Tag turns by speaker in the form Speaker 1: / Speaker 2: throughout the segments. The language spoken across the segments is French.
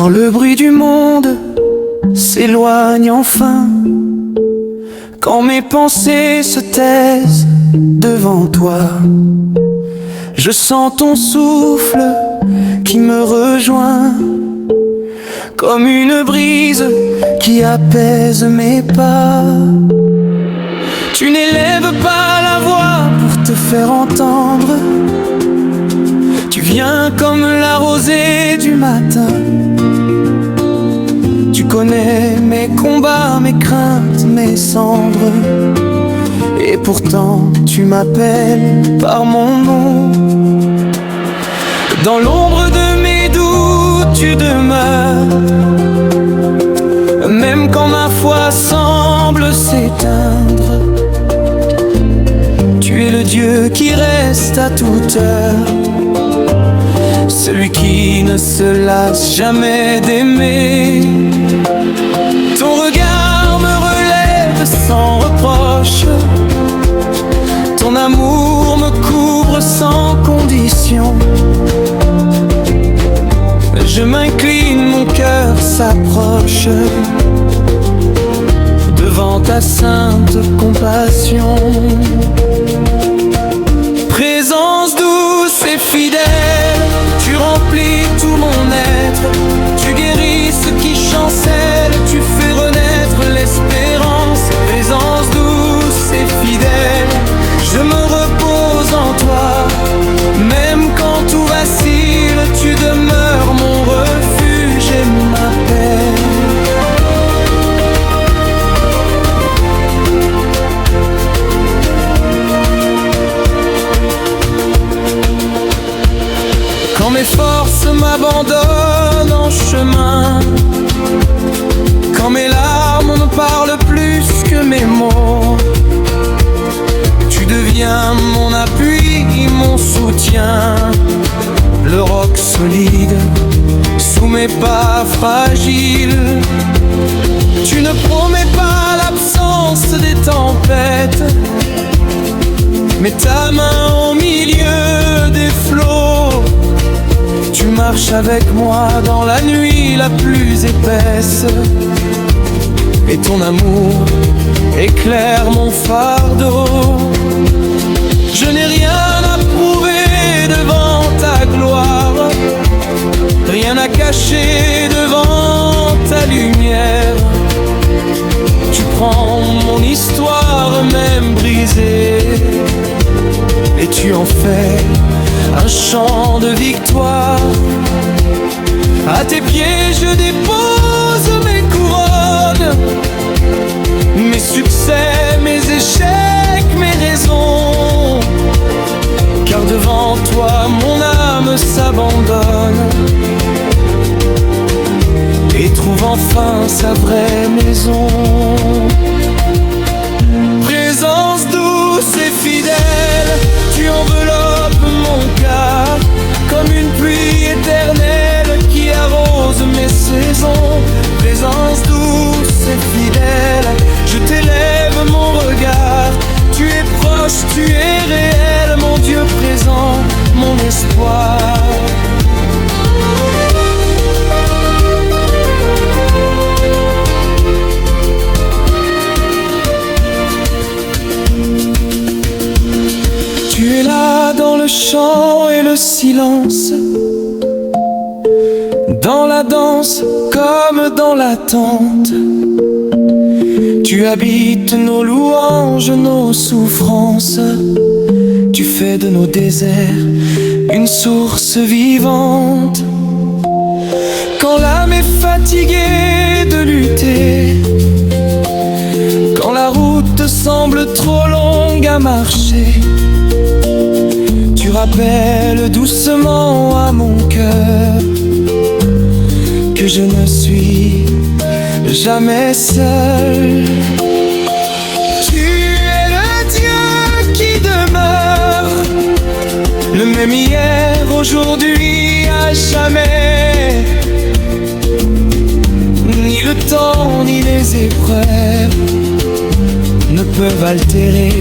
Speaker 1: Quand le bruit du monde s'éloigne enfin, quand mes pensées se taisent devant toi, je sens ton souffle qui me rejoint, comme une brise qui apaise mes pas. Tu n'élèves pas la voix pour te faire entendre, tu viens comme la rosée du matin. Tu connais mes combats, mes craintes, mes cendres, et pourtant tu m'appelles par mon nom. Dans l'ombre de mes doutes tu demeures, même quand ma foi semble s'éteindre. Tu es le Dieu qui reste à toute heure, celui qui ne se lasse jamais d'aimer. Ton regard me relève sans reproche, ton amour me couvre sans condition. Je m'incline, mon cœur s'approche devant ta sainte compassion. Présence douce et fidèle, tu remplis tout mon être, tu guéris ce qui chancelle, tu fais renaître l'espérance. Présence douce et fidèle, je me repose en toi, même quand tout vacille, tu demeures mon refuge et ma paix. Quand mes forces m'abandonnent en chemin, quand mes larmes me parlent plus que mes mots, tu deviens mon appui, mon soutien, le roc solide sous mes pas fragiles. Tu ne promets pas l'absence des tempêtes, mais ta main au milieu des flots. Tu marches avec moi dans la nuit la plus épaisse, et ton amour éclaire mon fardeau. Je n'ai rien à prouver devant ta gloire, rien à cacher devant ta lumière. Tu prends mon histoire même brisée, et tu en fais un chant de victoire. À tes pieds je dépose mes couronnes, mes succès, mes échecs, mes raisons, car devant toi mon âme s'abandonne et trouve enfin sa vraie maison. Présence douce et fidèle, tu enveloppes mon cœur comme une pluie éternelle qui arrose mes saisons. Présence douce et fidèle, je t'élève mon regard. Tu es proche, tu es réel, mon Dieu présent, mon espoir. Tu es là dans le chant et le silence, dans la danse comme dans l'attente. Tu habites nos louanges, nos souffrances. Tu fais de nos déserts une source vivante. Quand l'âme est fatiguée de lutter, quand la route semble trop longue à marcher, tu rappelles doucement à mon cœur que je ne suis jamais seul. Tu es le Dieu qui demeure, le même hier, aujourd'hui, à jamais. Ni le temps, ni les épreuves ne peuvent altérer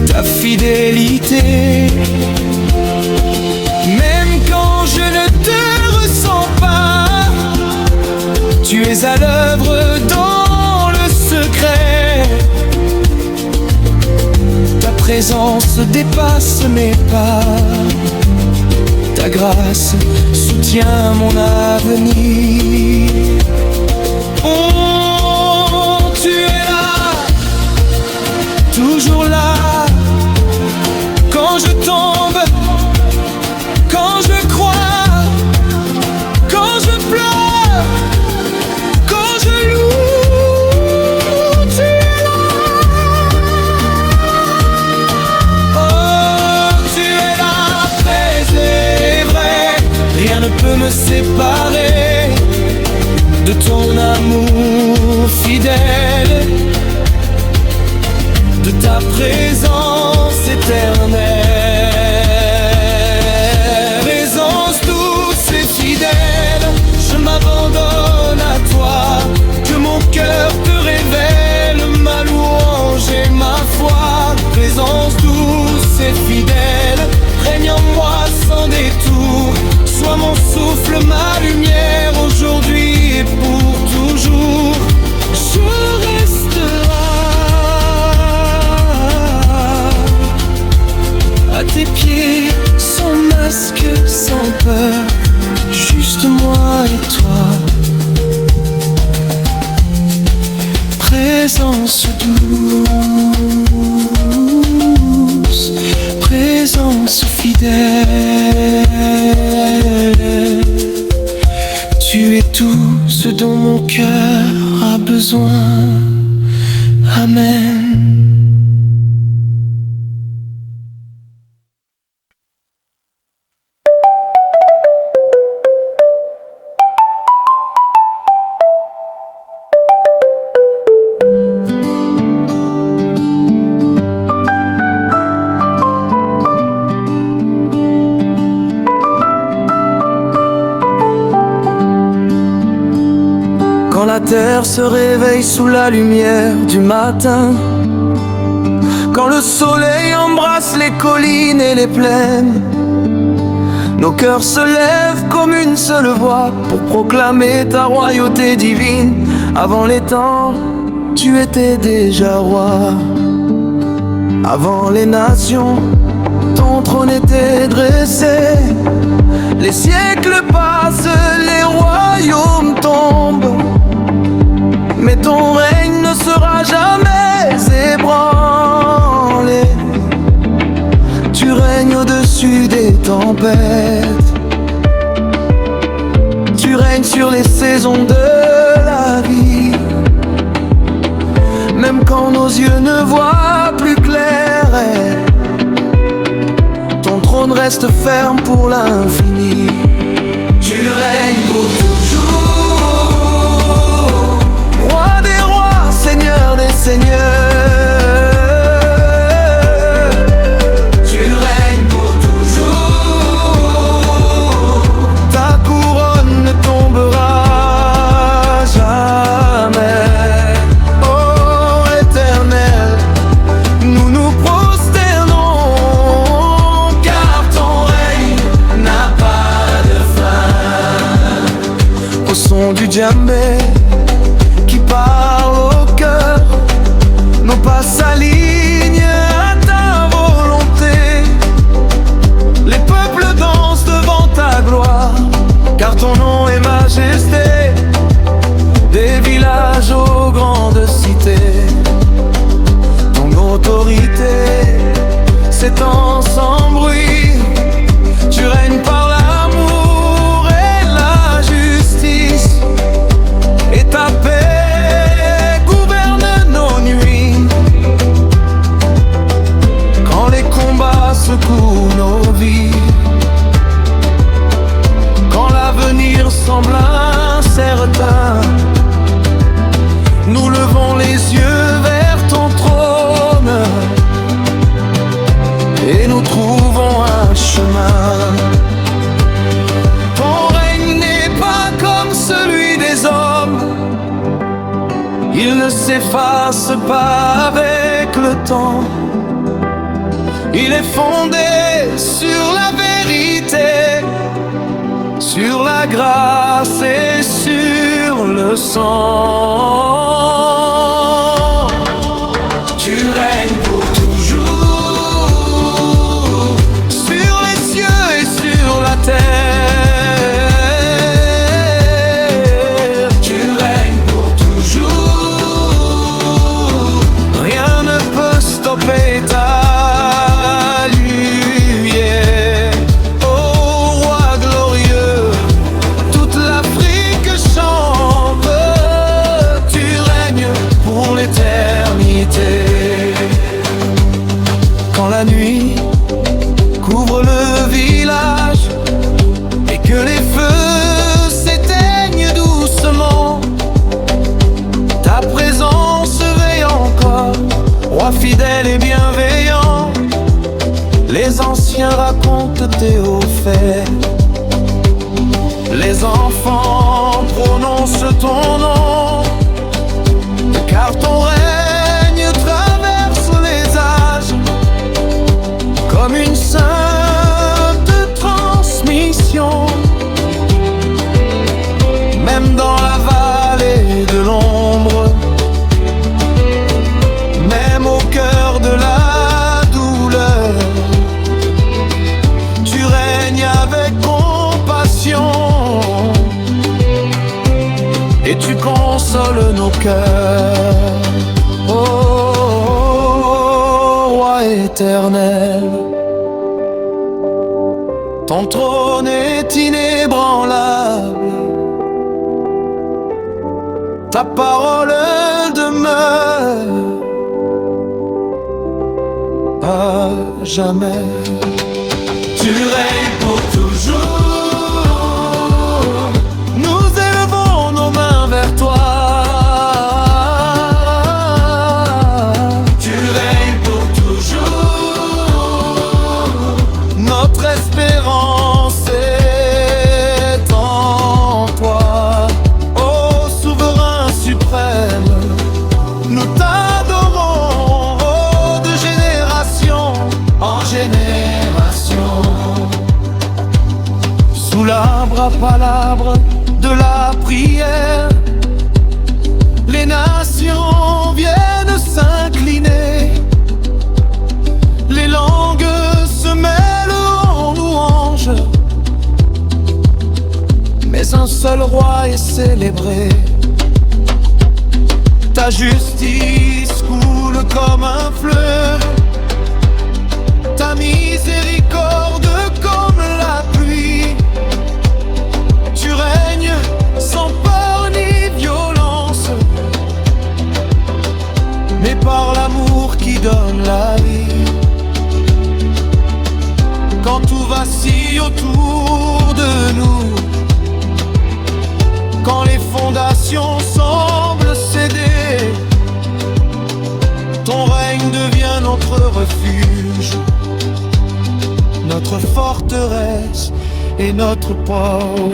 Speaker 1: ta fidélité. Même quand je ne te ressens pas, es à l'œuvre dans le secret. Ta présence dépasse mes pas. Ta grâce soutient mon avenir. Oh, tu es là, toujours là. Quand je tombe, quand je crois, quand je pleure, quand je loue, tu es là. Oh, tu es là, présent et vrai. Rien ne peut me séparer de ton amour fidèle, de ta présence éternelle. Présence douce et fidèle, je m'abandonne à toi. Que mon cœur te révèle ma louange et ma foi. Présence douce et fidèle, règne en moi sans détour. Sois mon souffle, ma lumière, aujourd'hui et pour toujours. Je resterai à tes pieds, sans masque, sans peur, juste moi et toi. Présence douce, présence fidèle. Tu es tout ce dont mon cœur a besoin. Amen. Quand la terre se réveille sous la lumière du matin, quand le soleil embrasse les collines et les plaines, nos cœurs se lèvent comme une seule voix pour proclamer ta royauté divine. Avant les temps, tu étais déjà roi. Avant les nations, ton trône était dressé. Les siècles passent, les royaumes tombent, mais ton règne ne sera jamais ébranlé. Tu règnes au-dessus des tempêtes. Tu règnes sur les saisons de la vie. Même quand nos yeux ne voient plus clair, ton trône reste ferme pour l'infini. Tu règnes pour toujours, roi des rois, seigneur des seigneurs. Tu règnes pour toujours, ta couronne ne tombera jamais. Oh éternel, nous nous prosternons, car ton règne n'a pas de fin. Au son du djembé qui parle au cœur, nos pas s'alignent à ta volonté. Les peuples dansent devant ta gloire, car ton nom est majesté. Des villages aux grandes cités, ton autorité s'étend sans bruit. Tu règnes par l'amour et la justice, et ta paix gouverne nos nuits. Quand les combats secouent nos vies, quand l'avenir semble incertain, nous levons les yeux vers ton trône et nous trouvons un chemin. Ton règne n'est pas comme celui des hommes, il ne s'efface pas avec le temps. Il est fondé sur la vérité, sur la grâce et sur le sang. Tu règnes pour toujours, sur les cieux et sur la terre. Tu règnes pour toujours, rien ne peut stopper ta lumière. Oh roi glorieux, toute l'Afrique chante. Tu règnes pour l'éternité. Quand la nuit couvre le village et que les feux s'éteignent doucement, ta présence veille encore, roi fidèle et bienveillant. Les anciens racontent tes hauts faits, les enfants prononcent ton nom, car ton règne traverse les âges comme une sainte transmission. Même dans la vallée de l'ombre, même au cœur de la douleur, tu règnes avec compassion et tu consoles nos cœurs. Oh, roi éternel, ton trône est inébranlable, ta parole demeure à jamais. Tu règnes pour toujours, nous élevons nos mains vers toi. Tu règnes pour toujours, notre espérance est en toi. Ô souverain suprême, nous t'adorons, oh, de génération en génération. Sous l'arbre à palabres de la prière, les nations viennent s'incliner, les langues se mêlent en louange, mais un seul roi est célébré. Ta justice coule comme un fleuve, ta miséricorde comme la pluie. Tu règnes sans peur ni violence, mais par l'amour qui donne la vie. Quand tout vacille autour de nous, quand les fondations semblent céder, ton règne devient notre refuge, notre forteresse et notre port.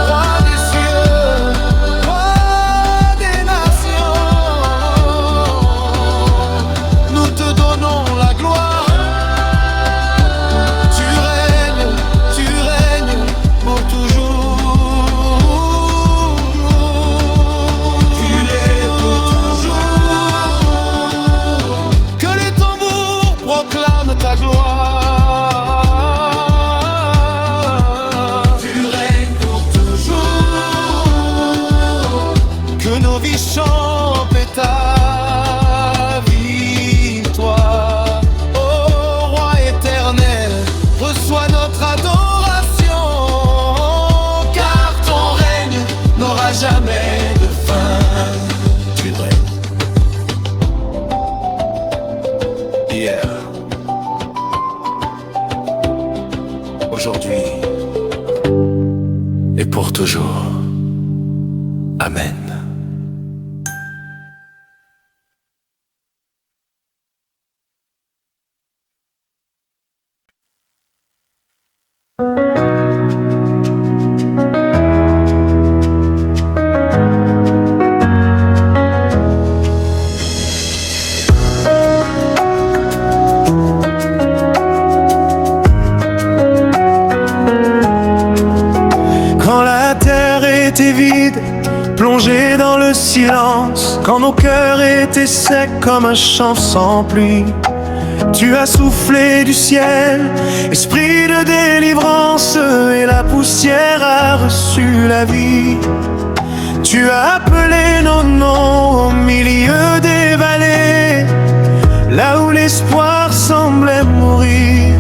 Speaker 1: Roi des cieux, roi des nations, nous te donnons la gloire. Tu règnes pour toujours. Tu l'es pour toujours. Que les tambours proclament ta gloire. Tu règnes pour toujours. Que nos vies chantent ta victoire. Ô roi éternel, reçois notre adoration, car ton règne n'aura jamais de fin. Tu règnes. Hier, aujourd'hui et pour toujours. Amen.
Speaker 2: silence, quand nos cœurs étaient secs comme un champ sans pluie. Tu as soufflé du ciel, esprit de délivrance, et la poussière a reçu la vie. Tu as appelé nos noms au milieu des vallées, là où l'espoir semblait mourir.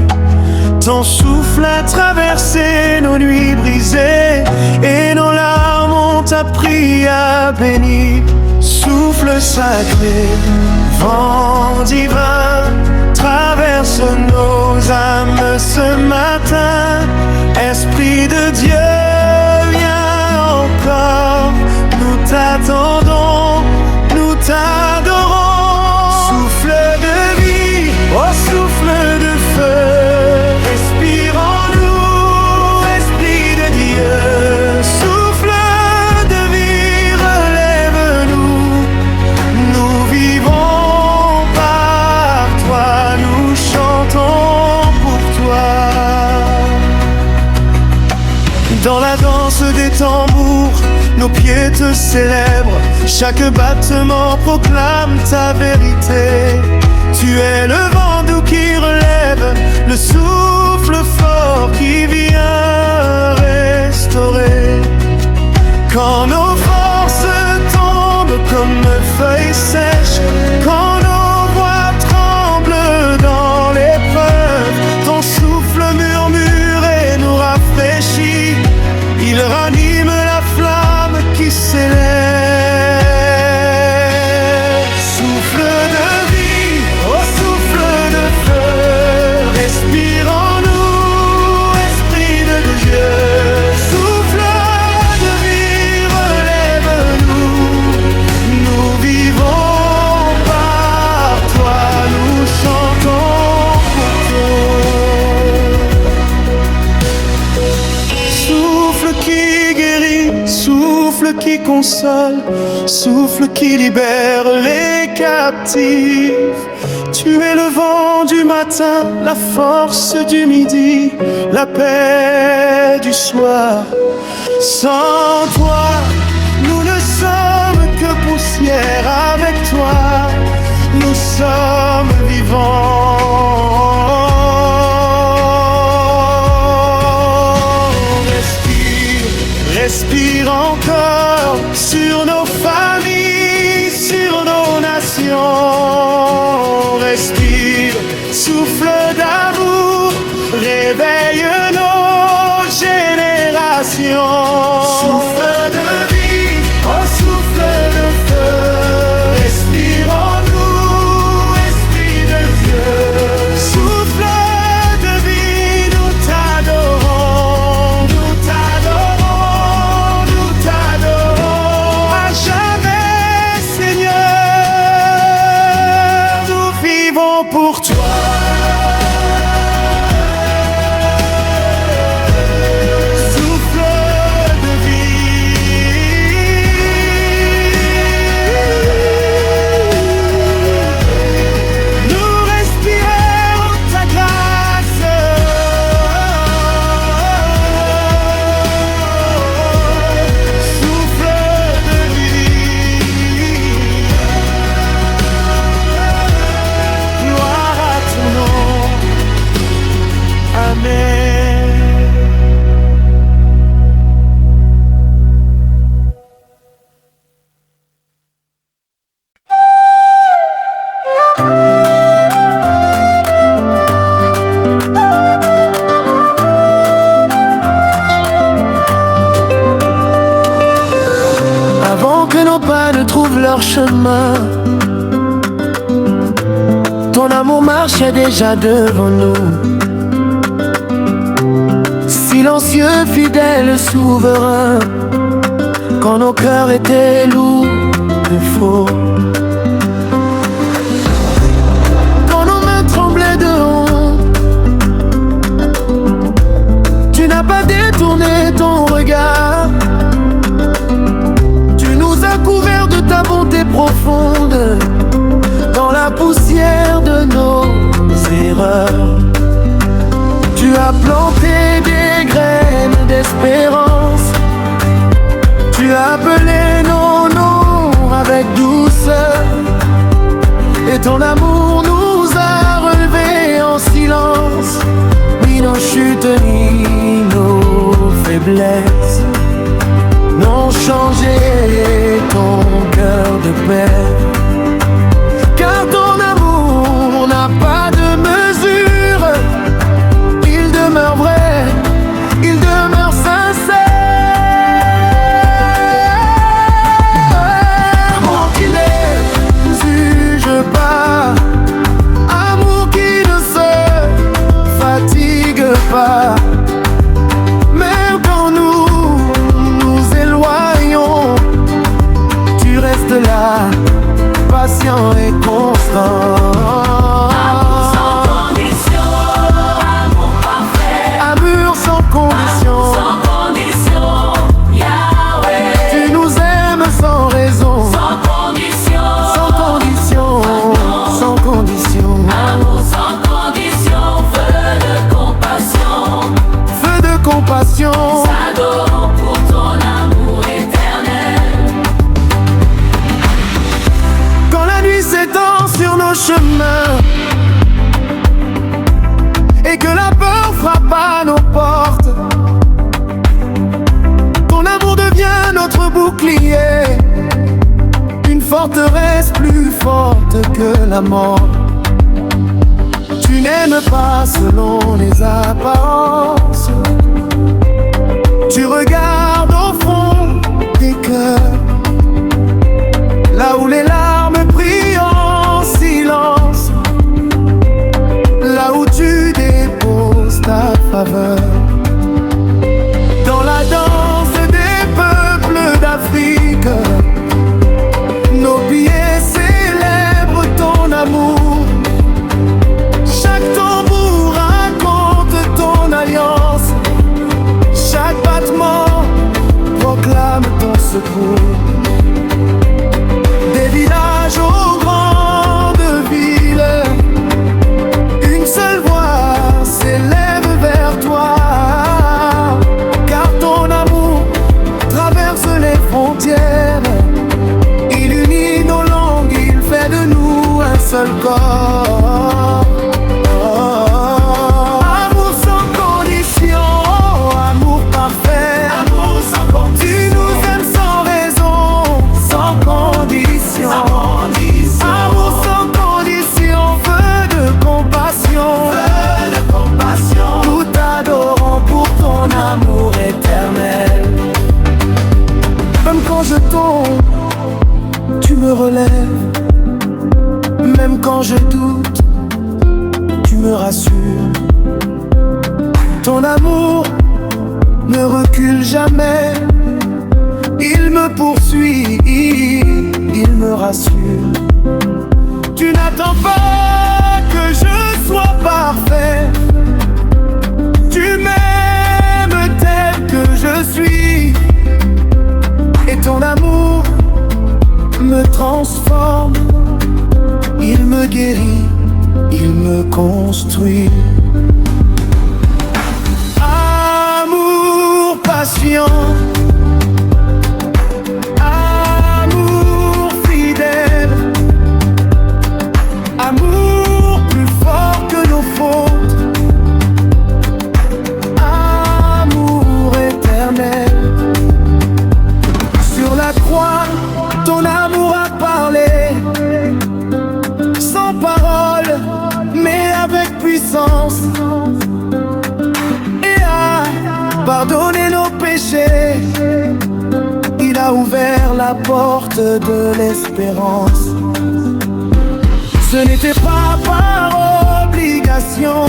Speaker 2: Ton souffle a traversé nos nuits brisées, et nos larmes ont appris à bénir. Souffle sacré, vent divin, traverse nos âmes ce matin. Esprit de Dieu, viens encore, nous t'attendons, nous t'adorons. Souffle de vie, oh souffle de feu, respire en nous, Esprit de Dieu. Souffle de vie, relève-nous, nous vivons par toi, nous chantons pour toi. Dans la danse des tambours, nos pieds te célèbrent, chaque battement proclame ta vérité. Tu es le vent doux qui relève, le souffle fort qui vient restaurer. Quand nos forces tombent comme feuilles sèches, quand nos voix tremblent dans l'épreuve, ton souffle murmure et nous rafraîchit. Il ranime la flamme qui s'élève. Souffle de vie, oh souffle de feu, respire en nous, Esprit de Dieu. Souffle de vie, relève-nous, nous vivons par toi, nous chantons pour toi. Souffle qui guérit, souffle qui console, souffle qui libère les captifs. Tu es le vent du matin, la force du midi, la paix du soir. Sans toi, nous ne sommes que poussière. Avec toi, nous sommes vivants. Respire encore sur nos familles, sur nos nations. Respire, souffle d'amour, réveille nos générations. Souffle de vie, oh souffle de feu, respire en nous, Esprit de Dieu. Souffle de vie, nous t'adorons, nous t'adorons, nous t'adorons. À jamais, Seigneur, nous vivons pour toi. Leur chemin, ton amour marchait déjà devant nous. Silencieux, fidèle, souverain, quand nos cœurs étaient lourds et faux. Quand nos mains tremblaient de honte, tu n'as pas détourné ton regard. Tu nous as couverts de ta bonté profonde, dans la poussière de nos erreurs. Tu as planté des graines d'espérance. Tu as appelé nos noms avec Et ton amour nous a relevés en silence, ni nos chutes ni nos faiblesses n'ont changé ton cœur de père. Car ton amour n'a pas de mesure, il demeure vrai, il demeure sincère. Amour qui ne juge pas, amour qui ne se fatigue pas. Même quand nous nous éloignons, tu restes là, patient et constant.
Speaker 3: Amour sans condition, amour parfait.
Speaker 2: Amour sans condition,
Speaker 3: Sans condition, Yahweh.
Speaker 2: tu nous aimes sans raison.
Speaker 3: Sans condition,
Speaker 2: Sans condition, sans condition.
Speaker 3: amour sans condition, feu de compassion.
Speaker 2: Feu de compassion,
Speaker 3: S'adorons pour ton amour éternel.
Speaker 2: quand la nuit s'étend sur nos chemins et que la peur frappe à nos portes, ton amour devient notre bouclier, une forteresse plus forte que la mort. Tu n'aimes pas selon les apparences, tu regardes au fond des cœurs, là où les larmes prient en silence, là où tu déposes ta faveur. Dans la danse des peuples d'Afrique, nos pieds célèbrent ton amour. Chaque tambour raconte ton alliance, chaque battement proclame ton secours. Des villages aux grandes villes, une seule voix s'élève vers toi. Car ton amour traverse les frontières, il unit nos langues, il fait de nous un seul corps. Amour sans condition, amour parfait. Amour sans condition, tu nous aimes sans raison, sans condition. Amour sans condition, feu de compassion. Nous t'adorons pour ton amour éternel. Même quand je tombe, tu me relèves. Même quand je doute, tu me rassures. Ton amour ne recule jamais, il me poursuit, il me rassure. Tu n'attends pas que je sois parfait, tu m'aimes tel que je suis. Et ton amour me transforme, il me guérit, il me construit. Amour patient, amour fidèle, amour plus fort que nos fautes, amour éternel. Sur la croix, ton amour a parlé, sans parole, mais avec puissance, et a pardonné nos péchés. Il a ouvert la porte de l'espérance. Ce n'était pas par obligation,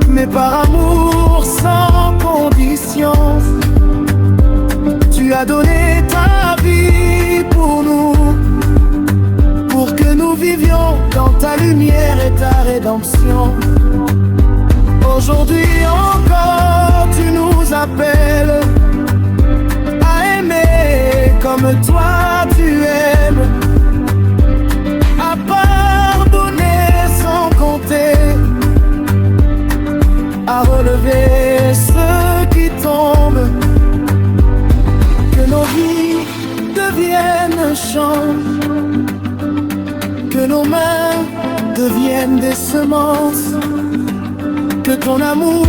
Speaker 2: mais par amour sans condition. Tu as donné ta vie pour nous, pour que nous vivions dans ta lumière et ta rédemption. Aujourd'hui encore, tu nous appelles à aimer comme toi tu aimes, à pardonner sans compter, à relever ceux qui tombent, que nos vies deviennent un chant, nos mains deviennent des semences, que ton amour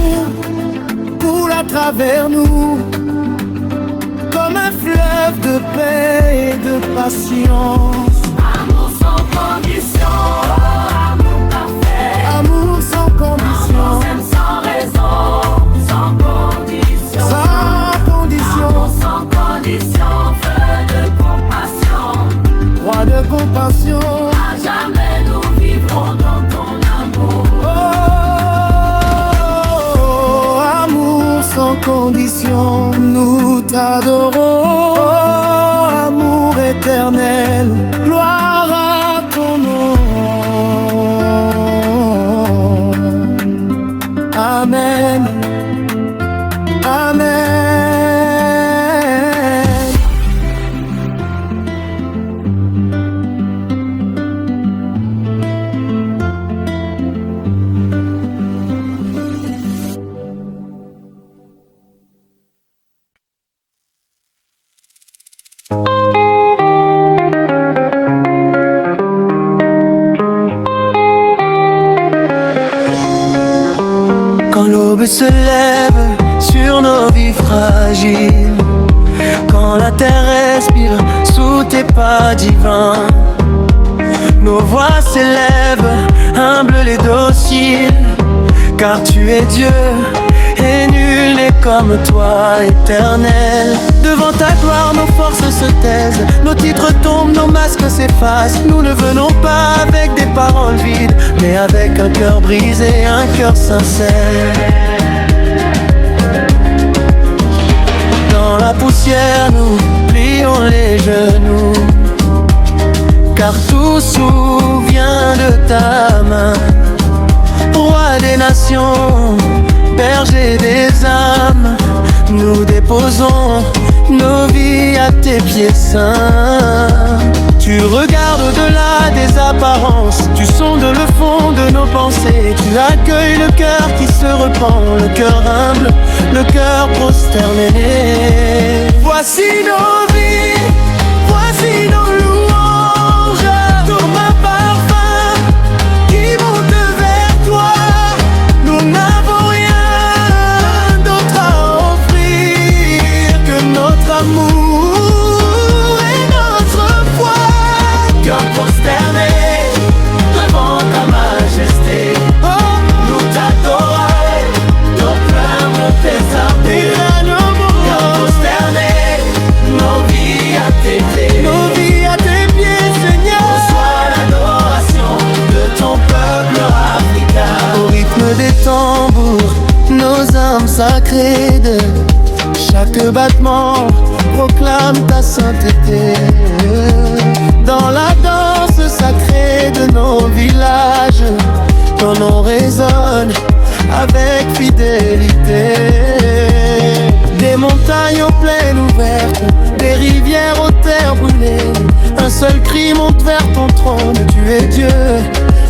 Speaker 2: coule à travers nous, comme un fleuve de paix et de patience.
Speaker 3: Amour sans condition, amour parfait.
Speaker 2: Amour sans condition,
Speaker 3: Amour s'aime sans raison, sans condition.
Speaker 2: sans condition,
Speaker 3: Amour sans condition, feu de compassion.
Speaker 2: roi de compassion.
Speaker 3: À jamais nous vivrons dans ton amour.
Speaker 2: Oh, amour sans condition, nous t'adorons. Oh, amour éternel, gloire à ton nom. Amen, amen.
Speaker 4: Quand l'aube se lève sur nos vies fragiles, quand la terre respire sous tes pas divins, nos voix s'élèvent, humbles et dociles, car tu es Dieu et nul n'est comme toi, éternel. Devant ta gloire, nos forces se taisent, nos titres tombent, nos masques s'effacent. Nous ne venons pas avec des paroles vides, mais avec un cœur brisé, un cœur sincère. Dans la poussière, nous plions les genoux, car tout souvient de ta main. Roi des nations, berger des âmes, nous déposons nos vies à tes pieds saints. Tu regardes au-delà des apparences, tu sondes le fond de nos pensées. Tu accueilles le cœur qui se repent, le cœur humble, le cœur prosterné. Voici nos vies, voici nos louanges, tourne un parfum qui monte vers toi. Nous n'avons rien d'autre à offrir que notre amour et notre foi. Cœur prosterné devant ta majesté, nous t'adorons, nos pleurs, nos désarmés. Cœur prosterné, nos vies à tes pieds, nos vies à tes pieds, Seigneur. Reçois l'adoration de ton peuple africain. Au rythme des tambours, nos âmes sacrées de chaque battement proclame ta sainteté. Dans la danse sacrée de nos villages, ton nom résonne avec fidélité. Des montagnes aux plaines ouvertes, des rivières aux terres brûlées, un seul cri monte vers ton trône. Tu es Dieu,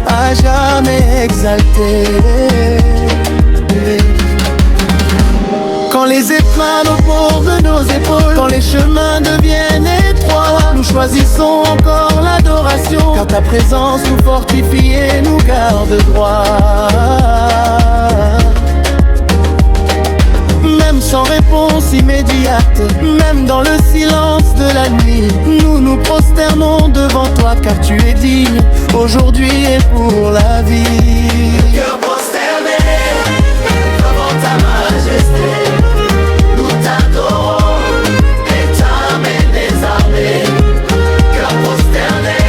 Speaker 4: à jamais exalté. Quand les étoiles au bord de nos épaules, quand les chemins deviennent étroits, nous choisissons encore l'adoration, car ta présence nous fortifie et nous garde droit. Même sans réponse immédiate, même dans le silence de la nuit, nous nous prosternons devant toi, car tu es digne, aujourd'hui et pour la vie. Cœur prosterné devant ta majesté, nous t'adorons, âme et désarmés. Cœur prosterné,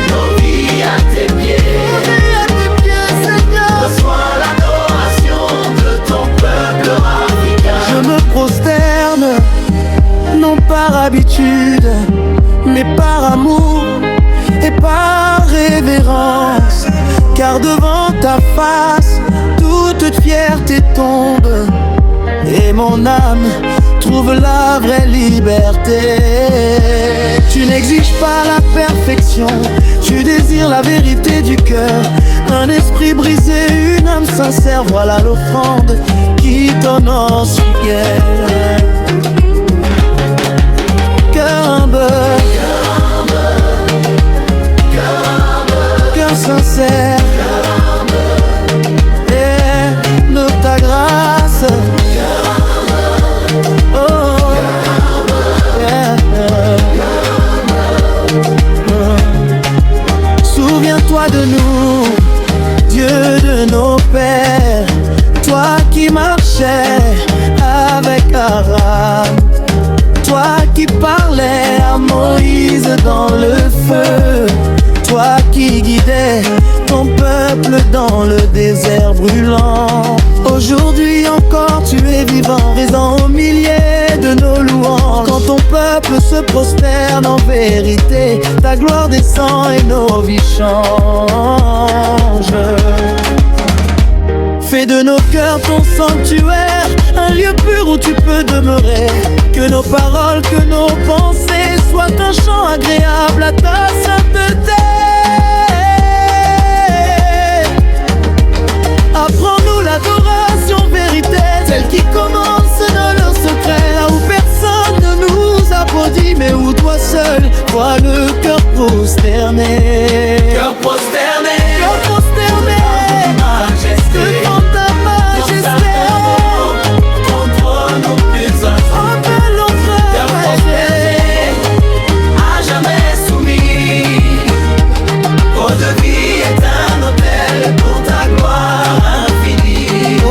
Speaker 4: nos vies à tes pieds, Seigneur. Reçois l'adoration de ton peuple africain. Je me prosterne, non par habitude, mais par amour et par révérence, car devant ta face, toute fierté tombe, et mon âme trouve la vraie liberté. Tu n'exiges pas la perfection, tu désires la vérité du cœur. Un esprit brisé, une âme sincère, voilà l'offrande qui t'honore si fier. Cœur humble, cœur humble, cœur humble. roi de nous, Dieu de nos pères, toi qui marchais avec Abraham, toi qui parlais à Moïse dans le feu, toi qui guidais ton peuple dans le désert brûlant. Aujourd'hui encore tu es vivant, résant au milieu de nos louanges. Quand ton peuple se prosterne en vérité, ta gloire descend et nos vies changent. Fais de nos cœurs ton sanctuaire, un lieu pur où tu peux demeurer. Que nos paroles, que nos pensées soient un chant agréable à ta sainteté. Apprends-nous l'adoration vérité, celle qui commence dans le secret, là où personne ne nous applaudit, mais où toi seul vois le cœur prosterné.
Speaker 1: Cœur prosterné,
Speaker 4: Cœur prosterné, devant ta majesté,
Speaker 1: contre nos puissances.
Speaker 4: appelle nos
Speaker 1: Cœur
Speaker 4: frères.
Speaker 1: prosterné, à jamais soumis. Eau de vie est un hôtel pour ta gloire infinie.
Speaker 4: Oh,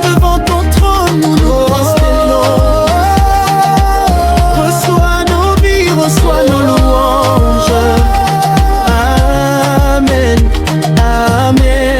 Speaker 4: devant ton trône nous nous prosternons. Reçois nos vies, reçois nos louanges. Amen, amen.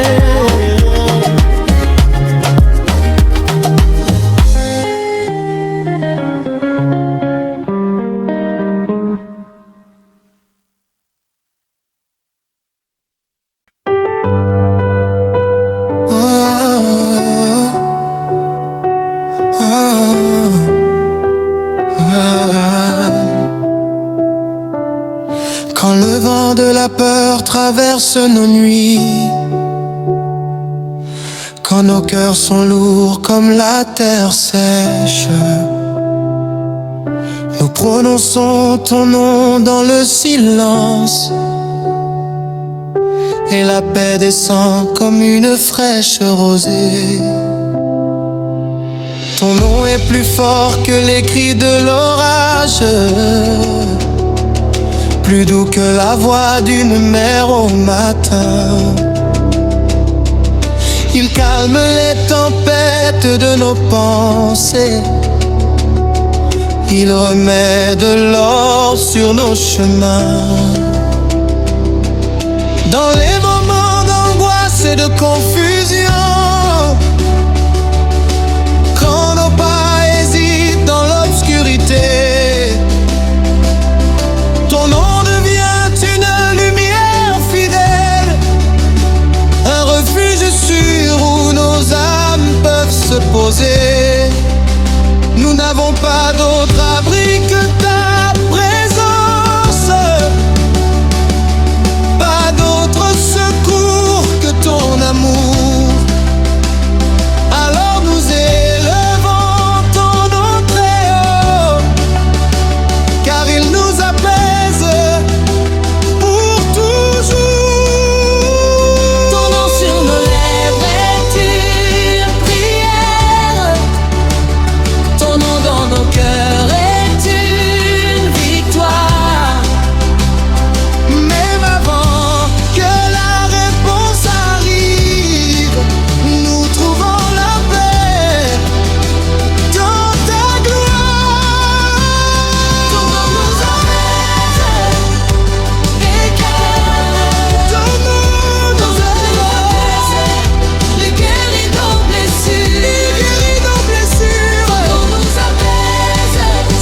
Speaker 5: Quand le vent de la peur traverse nos nuits, quand nos cœurs sont lourds comme la terre sèche, nous prononçons ton nom dans le silence, et la paix descend comme une fraîche rosée. Ton nom est plus fort que les cris de l'orage, plus doux que la voix d'une mère au matin. Il calme les tempêtes de nos pensées, il remet de l'or sur nos chemins. Dans les moments d'angoisse et de confusion, quand nos pas hésitent dans l'obscurité, ton nom devient une lumière fidèle, un refuge sûr où nos âmes peuvent se poser. Nous n'avons pas d'autre abri que ta présence, pas d'autre secours que ton amour. Alors nous élevons ton nom très haut, car il nous apaise pour toujours.
Speaker 3: Ton nom sur nos lèvres est une prière. Ton nom dans nos cœurs est une victoire.
Speaker 5: Même avant que la réponse arrive, nous trouvons la paix dans ta gloire.
Speaker 3: Ton nom nous apaise et calme.
Speaker 5: Ton nom nous
Speaker 3: apaise, les guéris nos blessures.
Speaker 5: guérit nos blessures.
Speaker 3: Ton nom nous apaise,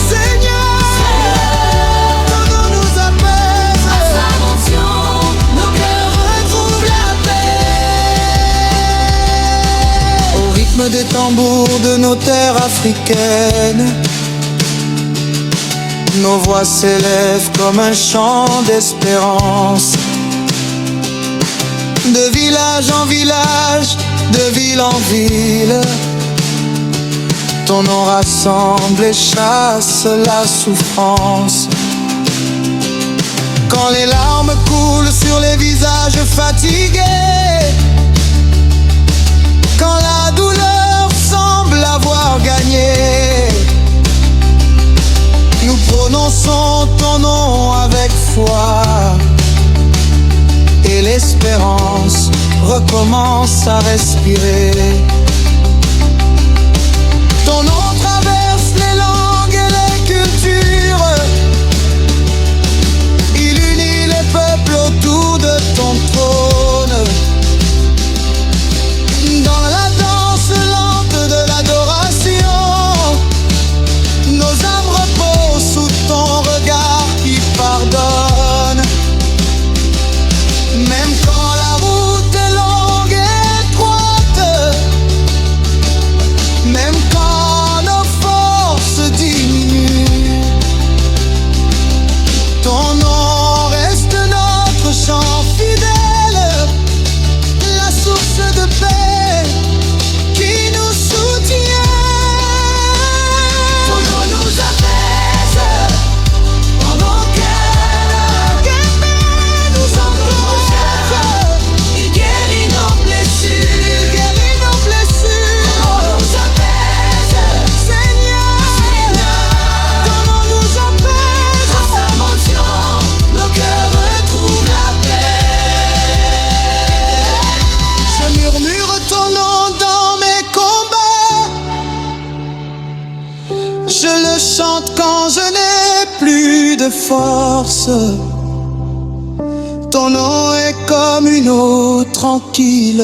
Speaker 5: Seigneur, ton nom nous
Speaker 3: à
Speaker 5: apaise.
Speaker 3: sa mention, nos cœurs retrouvent la paix.
Speaker 5: Au rythme des tambours de nos terres africaines, nos voix s'élèvent comme un chant d'espérance. De village en village, de ville en ville, ton nom rassemble et chasse la souffrance. Quand les larmes coulent sur les visages fatigués, quand la douleur semble avoir gagné, Nous prononçons ton nom avec foi, et l'espérance recommence à respirer. Ton nom traverse les langues et les cultures. Il unit les peuples autour de ton trône. Dans la danse lente de l'adoration, nos âmes reposent sous ton regard qui pardonne. Même quand la route est longue et étroite, même quand nos forces diminuent, ton nom reste notre chant fidèle, la source de paix qui nous soutient.
Speaker 3: Ton nom nous apaise en nos cœurs,
Speaker 5: Nous embrasse,
Speaker 3: il guérit nos blessures.
Speaker 5: guérit nos
Speaker 3: Ton
Speaker 5: blessures.
Speaker 3: nom nous apaise,
Speaker 5: Seigneur, ton nom nous apaise.
Speaker 3: à sa mention, nos cœurs retrouvent la paix.
Speaker 5: Je murmure ton nom dans mes combats. Je le chante quand je n'ai plus de force. Ton nom est comme une eau tranquille,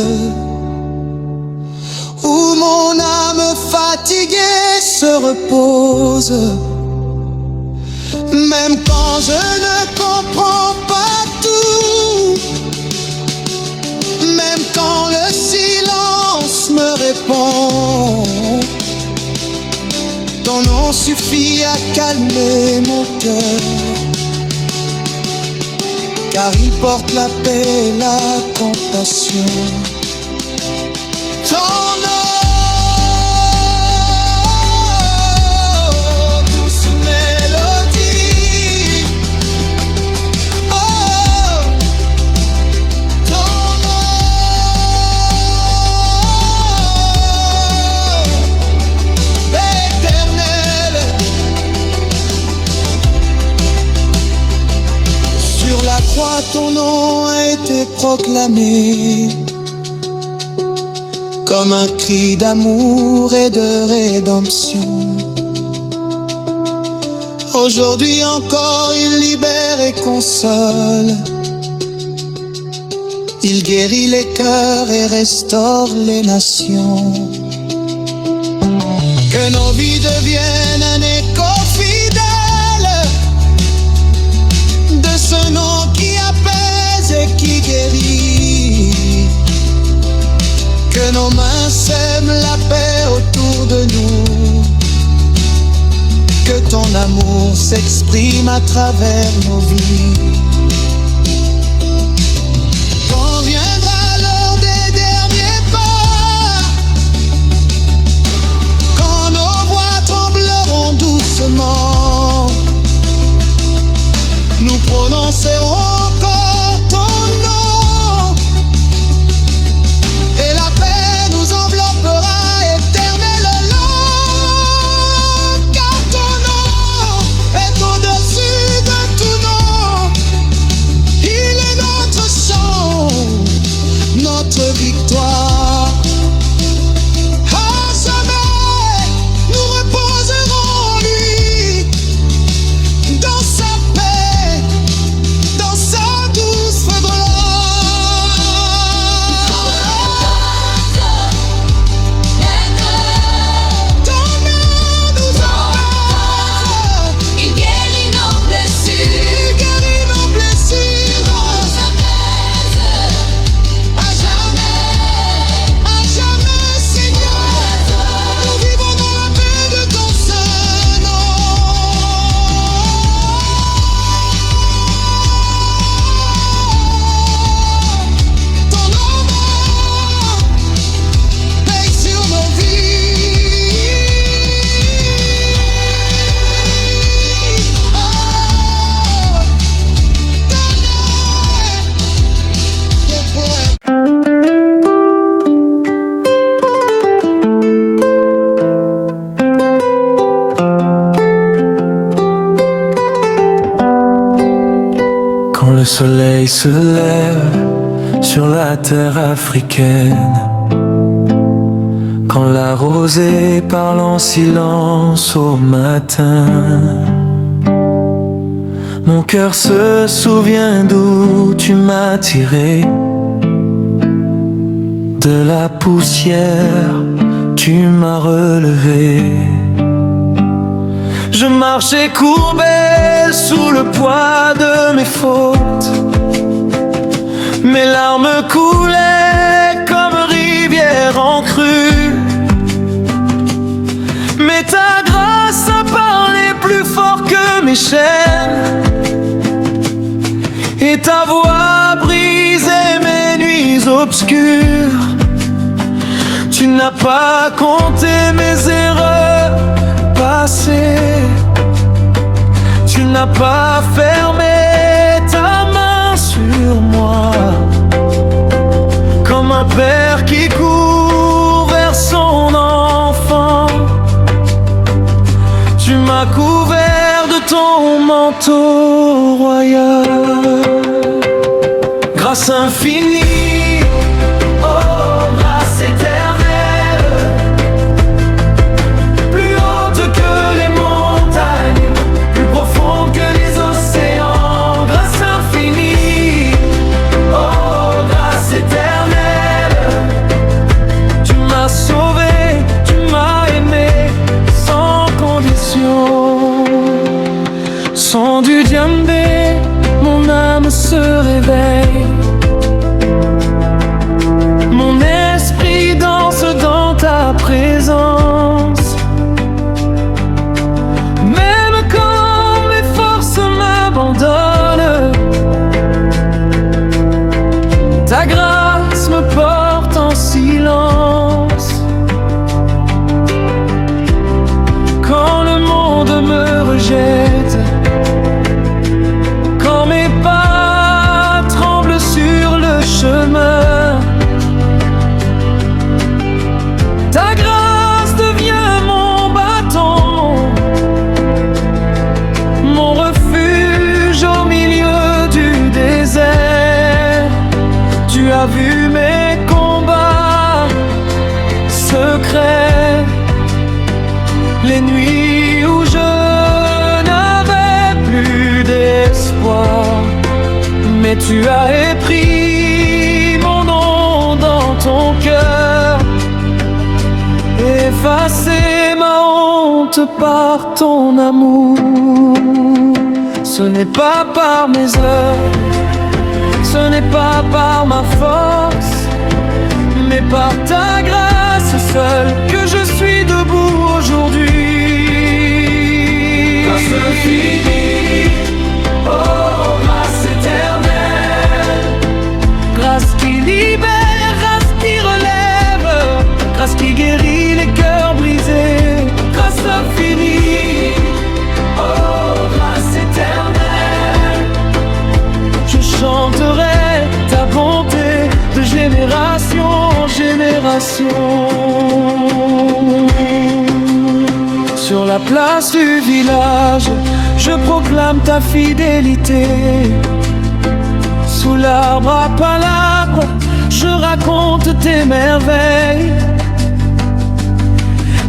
Speaker 5: où mon âme fatiguée se repose. Même quand je ne comprends pas tout, même quand le silence me répond, ton nom suffit à calmer mon cœur, car il porte la paix et la compassion. Ton nom, douce mélodie. Oh, ton nom, éternel. Sur la croix, ton nom a été proclamé comme un cri d'amour et de rédemption. Aujourd'hui encore, il libère et console. Il guérit les cœurs et restaure les nations. Que nos vies deviennent un écho fidèle de ce nom qui apaise et qui guérit. Que nos mains sèment la paix autour de nous. Que ton amour s'exprime à travers nos vies. Quand viendra l'heure des derniers pas, quand nos voix trembleront doucement, nous prononcerons encore ton nom, et la paix nous enveloppera éternellement, car ton nom est au-dessus de tout nom. Il est notre chant, notre victoire. À jamais, nous reposerons en lui, dans sa paix, dans sa
Speaker 1: Quand le soleil se lève sur la terre africaine, quand la rosée parle en silence au matin, mon cœur se souvient d'où tu m'as tiré. De la poussière, tu m'as relevé. Je marchais courbé sous le poids de mes fautes. Mes larmes coulaient comme rivière en crue. Mais ta grâce a parlé plus fort que mes chaînes, et ta voix brisait mes nuits obscures. Tu n'as pas compté mes erreurs passées, tu n'as pas fermé ta main sur moi. Comme un père qui court vers son enfant, tu m'as couvert de ton manteau royal. Grâce infinie, oh grâce éternelle, plus haute que les montagnes, plus profonde que les océans. Grâce infinie, oh grâce éternelle, tu m'as sauvé, tu m'as aimé sans condition. Son du Djembé, mon âme se réveille, mon esprit danse dans ta présence. Même quand mes forces m'abandonnent, ta grâce me porte en silence. Quand le monde me rejette, quand mes pas tremblent sur le chemin, ta grâce devient mon bâton, mon refuge au milieu du désert. Tu as vu mes combats secrets, les nuits où je n'avais plus d'espoir, mais tu as épris mon nom dans ton cœur, effacé ma honte par ton amour. Ce n'est pas par mes œuvres, ce n'est pas par ma force, mais par ta grâce seule que je suis debout aujourd'hui. Grâce infinie, oh grâce éternelle, grâce qui libère, grâce qui relève, grâce qui guérit les cœurs brisés. Grâce infinie, oh grâce éternelle, je chanterai ta bonté de génération en génération. Sur la place du village, je proclame ta fidélité. Sous l'arbre à palabres, je raconte tes merveilles.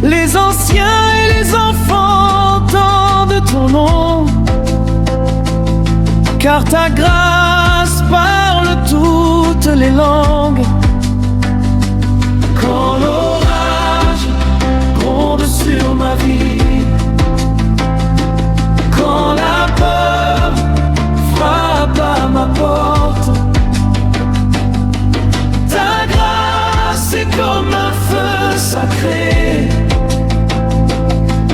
Speaker 1: Les anciens et les enfants entendent ton nom, car ta grâce parle toutes les langues. Quand l'orage gronde sur ma vie, quand la peur frappe à ma porte, ta grâce est comme un feu sacré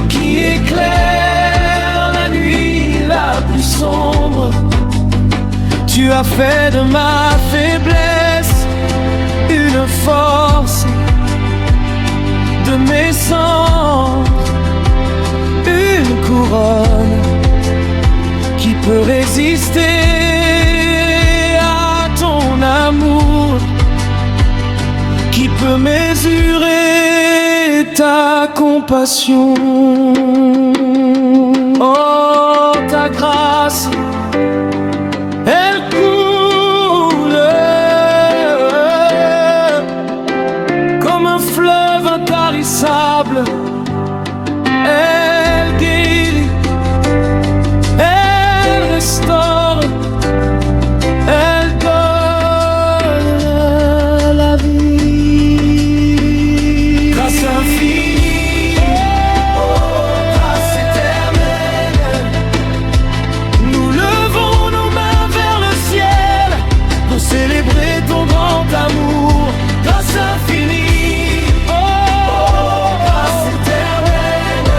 Speaker 1: qui éclaire la nuit la plus sombre. Tu as fait de ma faiblesse une force, de mes cendres une couronne qui peut résister à ton amour, qui peut mesurer ta compassion. Oh, ta grâce, elle inébranlable. Elle guérit, elle restaure, elle donne la vie. Grâce infinie, grâce éternelle, nous levons nos mains vers le ciel pour célébrer ton grand amour. Grâce infinie, grâce éternelle,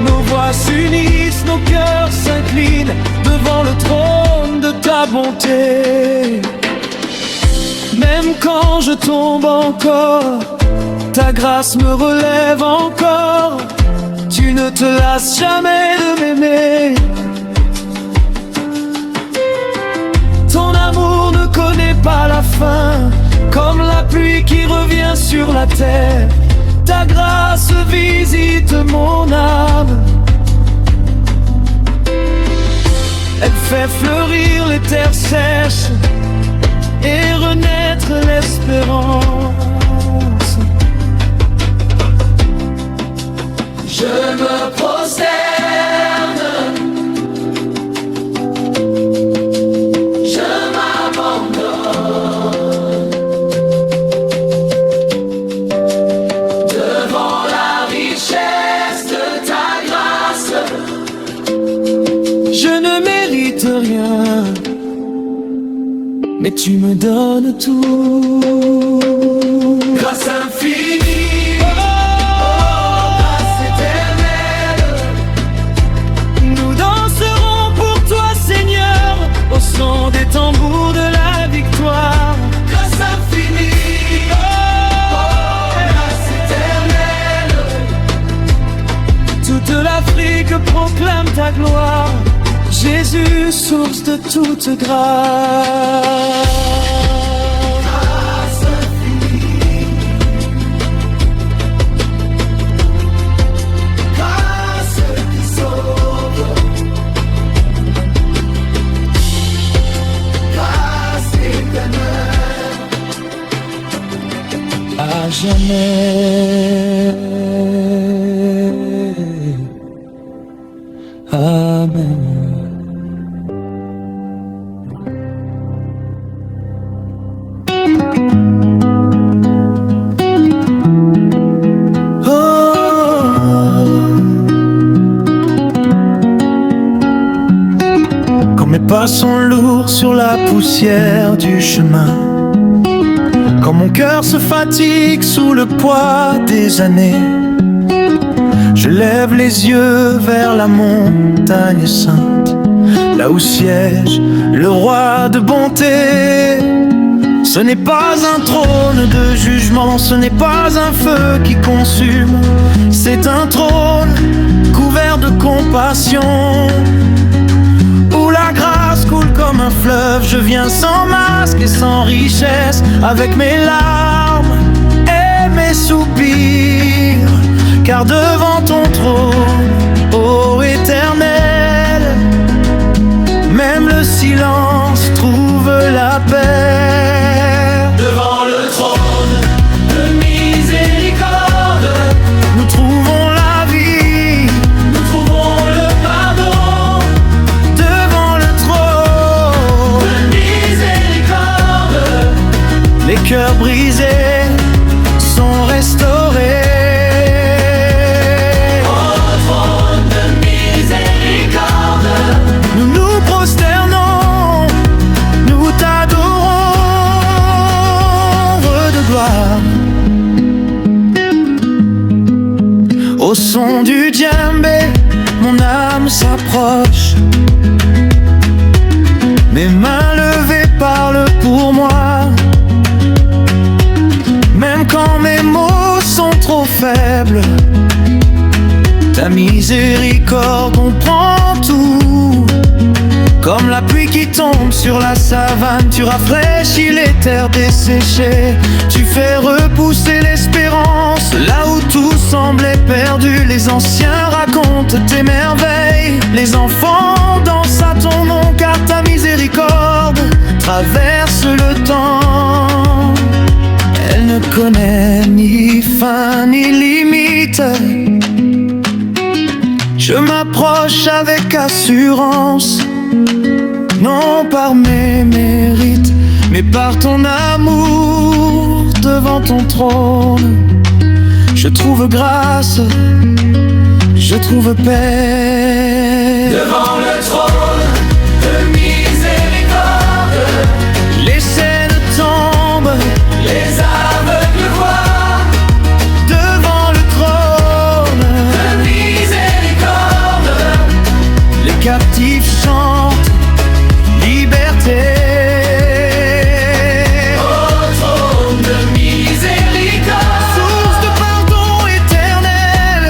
Speaker 1: nos voix s'unissent, nos cœurs s'inclinent devant le trône de ta bonté. Même quand je tombe encore, ta grâce me relève encore. Tu ne te lasses jamais de m'aimer. Ton amour ne connaît pas la fin, comme la pluie qui revient sur la terre. Ta grâce visite mon âme. Elle fait fleurir les terres sèches et renaître l'espérance. Je me prosterne, je m'abandonne devant la richesse de ta grâce. Je ne mérite rien, mais tu me donnes tout. Grâce infinie, grâce éternelle, nous danserons pour toi, Seigneur, au son des tambours de la victoire. Grâce infinie, grâce éternelle, toute l'Afrique proclame ta gloire. Jésus, source de toute grâce. Grâce infinie, grâce qui sauve, grâce éternelle, à jamais. Amen.
Speaker 2: Mes pas sont lourds sur la poussière du chemin. Quand mon cœur se fatigue sous le poids des années, je lève les yeux vers la montagne sainte, là où siège le roi de bonté. Ce n'est pas un trône de jugement, ce n'est pas un feu qui consume, c'est un trône couvert de compassion, où la grâce coule comme un fleuve. Je viens sans masque et sans richesse, avec mes larmes et mes soupirs, car devant ton trône, ô Éternel, même le silence trouve la paix.
Speaker 1: Devant le trône de miséricorde,
Speaker 2: Nous trouvons la vie,
Speaker 1: nous trouvons le pardon.
Speaker 2: devant le trône,
Speaker 1: De miséricorde,
Speaker 2: les cœurs brisés sont restaurés.
Speaker 1: au trône de miséricorde,
Speaker 2: Nous nous prosternons, nous t'adorons, de gloire. Au son du djembé, mon âme s'approche. Mes mains levées parlent pour moi, même quand mes mots sont trop faibles. Ta miséricorde comprend tout. Comme la pluie qui tombe sur la savane, tu rafraîchis les terres desséchées. Tu fais repousser l'espérance là où tout semblait perdu. Les anciens racontent tes merveilles, les enfants dansent à ton nom, car ta miséricorde traverse le temps. Elle ne connaît ni fin ni limite. assurance, non par mes mérites, mais par ton amour devant ton trône. Je trouve grâce, je trouve paix.
Speaker 1: Devant le trône de miséricorde,
Speaker 2: Les scènes tombent,
Speaker 1: les aveugles voient.
Speaker 2: devant le trône,
Speaker 1: De miséricorde,
Speaker 2: les captifs chantent liberté.
Speaker 1: au trône de miséricorde.
Speaker 2: Source de pardon éternel,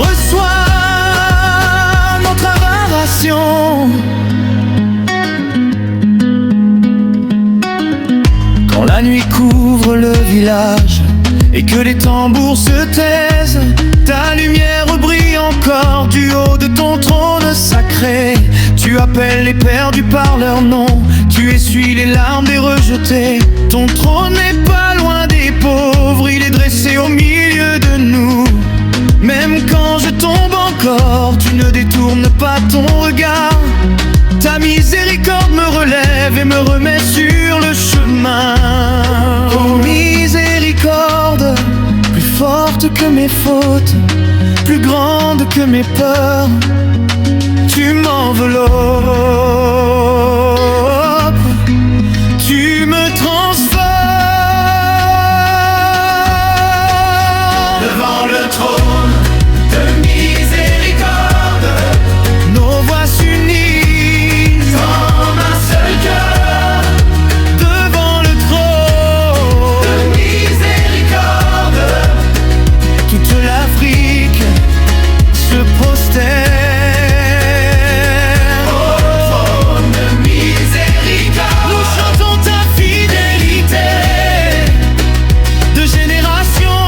Speaker 2: reçois notre adoration. Quand la nuit couvre le village et que les tambours se taisent, ta lumière brille encore du haut de ton trône sacré. Tu appelles les perdus par leur nom, tu essuies les larmes des rejetés. Ton trône n'est pas loin des pauvres, il est dressé au milieu de nous. Même quand je tombe encore, tu ne détournes pas ton regard. Ta miséricorde me relève et me remet sur le chemin. Oh miséricorde, plus forte que mes fautes, plus grande que mes peurs, tu m'enveloppes, tu me transformes.
Speaker 1: Devant le trône de miséricorde,
Speaker 2: Nos voix s'unissent
Speaker 1: comme un seul cœur.
Speaker 2: devant le trône.
Speaker 1: De miséricorde,
Speaker 2: Toute l'Afrique se prosterne.
Speaker 1: au trône de miséricorde.
Speaker 2: Nous chantons ta fidélité de génération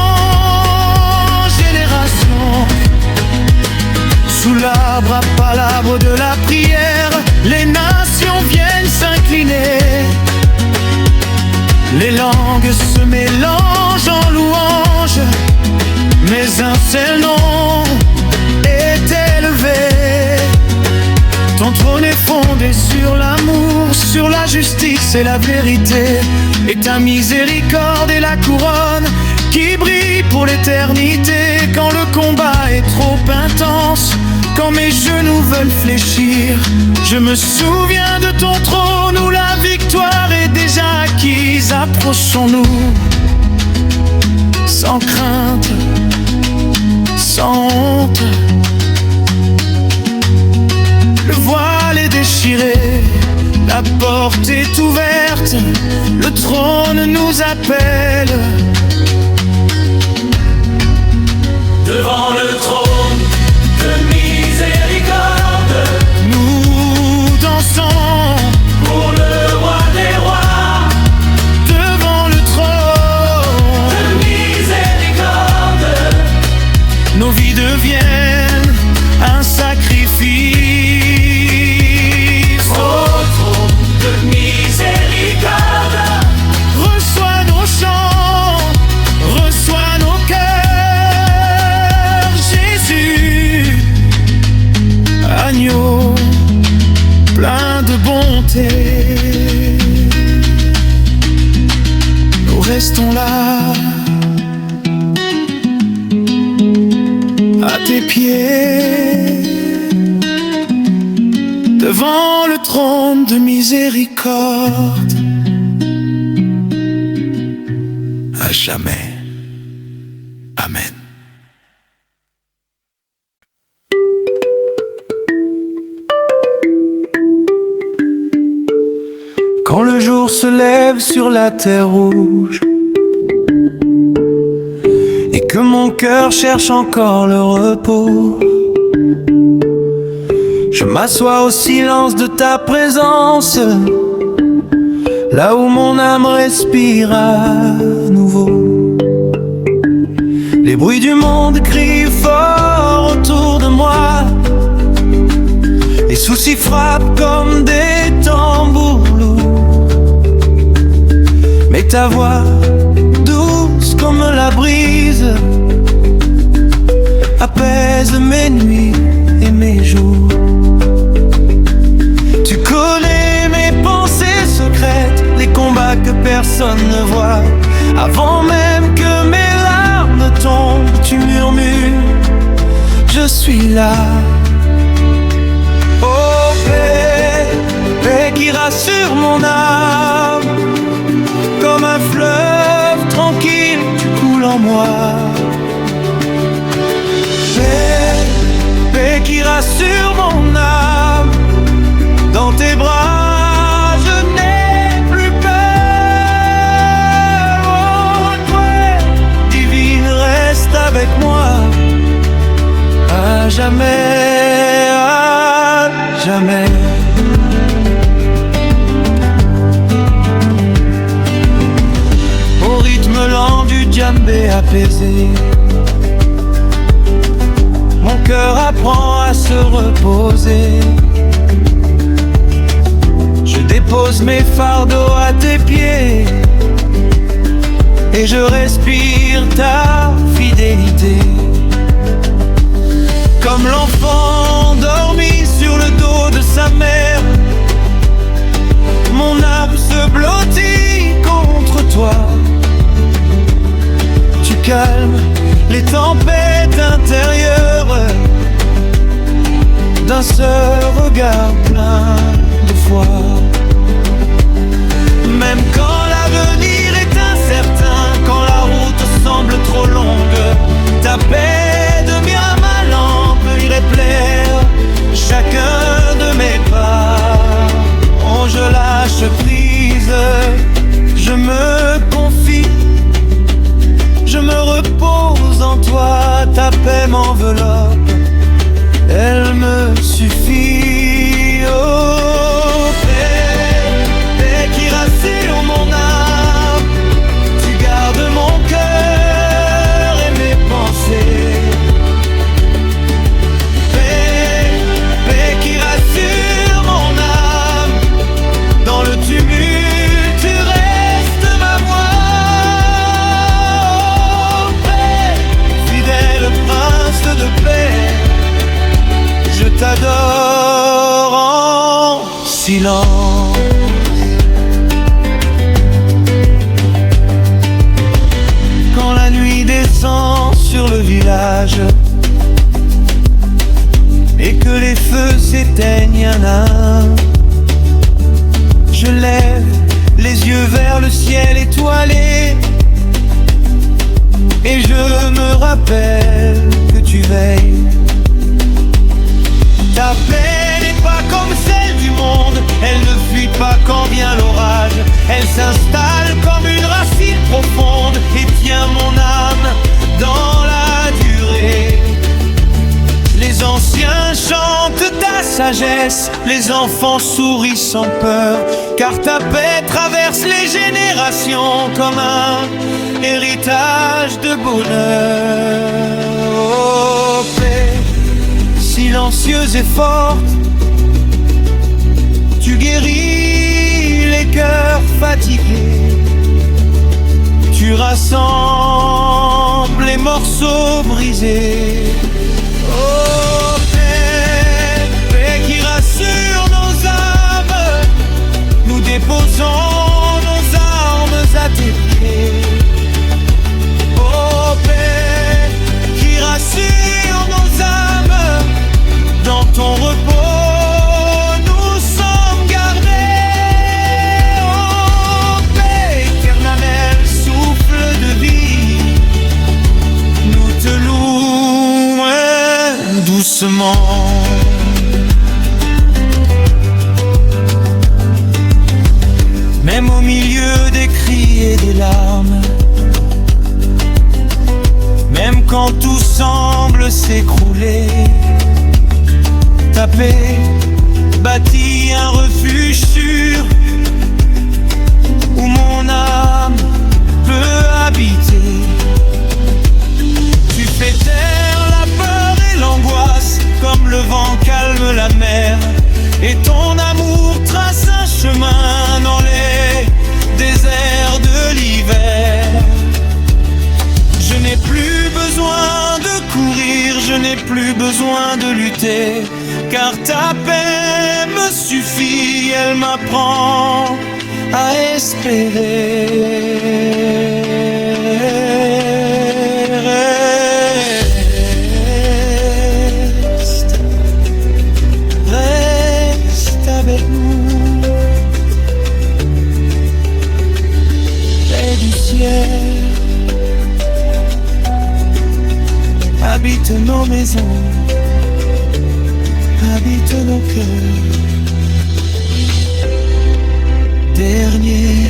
Speaker 2: en génération. Sous l'arbre à palabres de la prière, les nations viennent s'incliner. Les langues se mélangent en louanges, mais un seul nom est élevé. Ton trône est fondé sur l'amour, sur la justice et la vérité. Et ta miséricorde est la couronne qui brille pour l'éternité. Quand le combat est trop intense, quand mes genoux veulent fléchir, je me souviens de ton trône où la victoire est déjà acquise. Approchons-nous sans crainte, sans honte. Le voile est déchiré, la porte est ouverte, le trône nous appelle.
Speaker 1: Devant le trône de miséricorde,
Speaker 2: Nous dansons
Speaker 1: pour le roi des rois.
Speaker 2: devant le
Speaker 1: De
Speaker 2: trône,
Speaker 1: miséricorde,
Speaker 2: nos vies deviennent un sacrifice.
Speaker 1: au trône de miséricorde.
Speaker 2: Reçois nos chants, reçois nos cœurs, Jésus, agneau plein de bonté. Nous restons là, à tes pieds, devant le trône de miséricorde. À jamais. Amen.
Speaker 4: Quand le jour se lève sur la terre rouge et que mon cœur cherche encore le repos, je m'assois au silence de ta présence, là où mon âme respire à nouveau. Les bruits du monde crient fort autour de moi, les soucis frappent comme des tambours lourds. Mais ta voix, douce comme la brise, apaise mes nuits et mes jours.
Speaker 1: qui rassure mon âme. Comme un fleuve tranquille, tu coules en moi. Paix qui rassure mon âme. Dans tes bras, je n'ai plus peur. Oh, toi, divine, reste avec moi. À jamais, à jamais. Au rythme lent du djembé apaisé, mon cœur apprend à se reposer. Je dépose mes fardeaux à tes pieds et je respire ta fidélité. Comme l'enfant endormi sur le dos de sa mère, mon âme se blottit contre toi. Tu calmes les tempêtes intérieures d'un seul regard plein de foi. Même quand l'avenir est incertain, quand la route semble trop longue, ta paix devient ma lampe, irait plaire chacun de mes pas. Oh, je lâche prise, je me confie, je me repose en toi, ta paix m'enveloppe, elle me suffit. Oh, paix qui rassure mon âme, tu gardes mon cœur et mes pensées. Paix qui rassure mon âme, dans le tumulte tu restes ma voix. Oh, paix, fidèle prince de paix, je t'adore en silence. Quand la nuit descend sur le village et que les feux s'éteignent un à un, je lève les yeux vers le ciel étoilé et je me rappelle que tu veilles. Ta paix n'est pas comme celle du monde, elle ne fuit pas quand vient l'orage. Elle s'installe comme une racine profonde et tient mon âme dans la durée. Les anciens chantent ta sagesse, les enfants sourient sans peur, car ta paix traverse les générations comme un héritage de bonheur. Oh, paix silencieuse et forte, tu guéris les cœurs fatigués, tu rassembles les morceaux brisés. Oh, paix qui rassure nos âmes, nous déposons nos armes à tes pieds. Oh, paix qui rassure nos âmes, dans ton repos nous sommes gardés. Oh, paix éternelle, souffle de vie, nous te louons doucement. Même au milieu des cris et des larmes, même quand tout semble s'écrouler, ta paix bâtit un refuge sûr où mon âme peut habiter. Tu fais taire la peur et l'angoisse comme le vent calme la mer, et ton amour trace un chemin dans les déserts de l'hiver. Je n'ai plus besoin de courir, je n'ai plus besoin de lutter, car ta paix me suffit, elle m'apprend à espérer. Reste avec nous.
Speaker 5: toutes nos cœurs. Dernier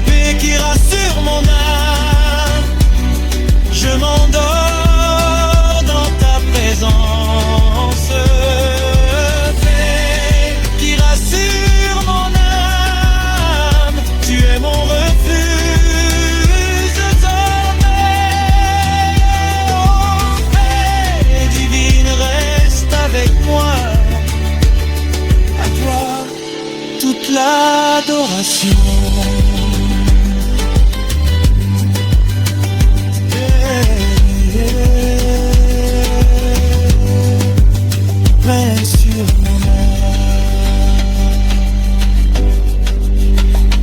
Speaker 5: paix qui rassure mon âme, je m'endors dans ta présence. Paix qui rassure mon âme, tu es mon refuge sommeil. Oh, paix divine, reste avec moi. Toute l'adoration. Paix sur mon âme,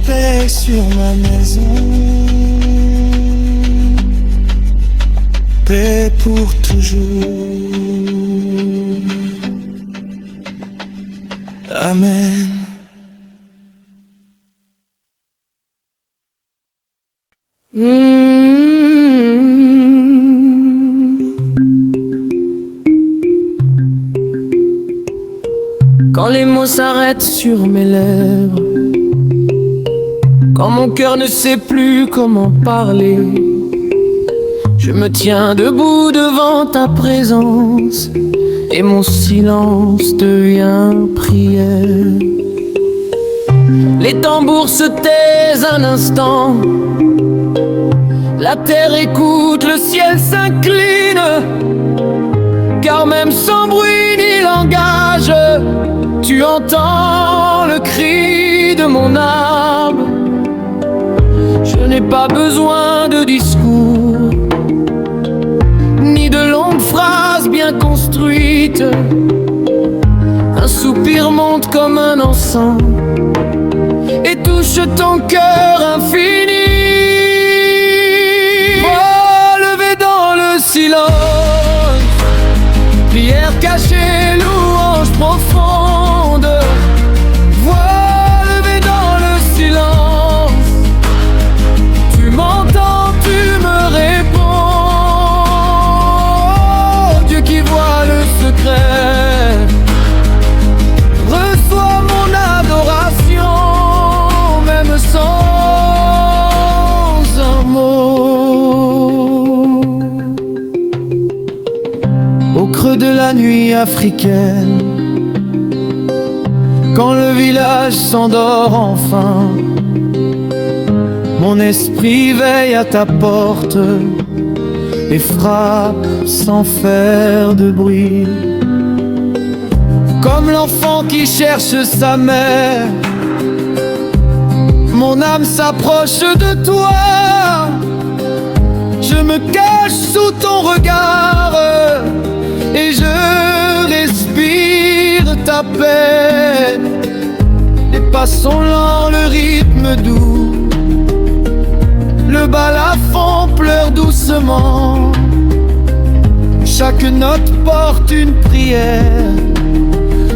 Speaker 5: paix sur ma maison, paix pour toujours. Amen.
Speaker 1: Quand les mots s'arrêtent sur mes lèvres, quand mon cœur ne sait plus comment parler, je me tiens debout devant ta présence et mon silence devient prière. Les tambours se taisent un instant, la terre écoute, le ciel s'incline, car même sans bruit ni langage, tu entends le cri de mon âme. Je n'ai pas besoin de discours, ni de longues phrases bien construites. Un soupir monte comme un encens et touche ton cœur infini. Levé dans le silence, prière cachée, louange profonde. Voix levée dans le silence, tu m'entends, tu me réponds. Dieu qui voit le secret, reçois mon adoration, même sans un mot. Au creux de la nuit africaine, quand le village s'endort enfin, mon esprit veille à ta porte et frappe sans faire de bruit. Comme l'enfant qui cherche sa mère, mon âme s'approche de toi. Je me cache sous ton regard et je respire ta paix. Les pas sont lents, le rythme doux, le balafon pleure doucement. Chaque note porte une prière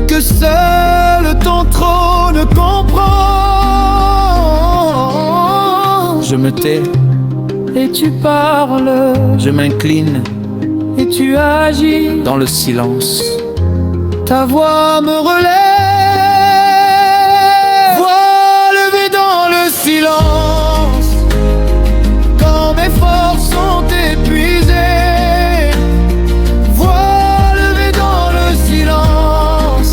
Speaker 1: que seul ton trône comprend. Je me tais et tu parles, je m'incline et tu agis dans le silence. Ta voix me relève, voix levée dans le silence. Quand mes forces sont épuisées, voix levée dans le silence.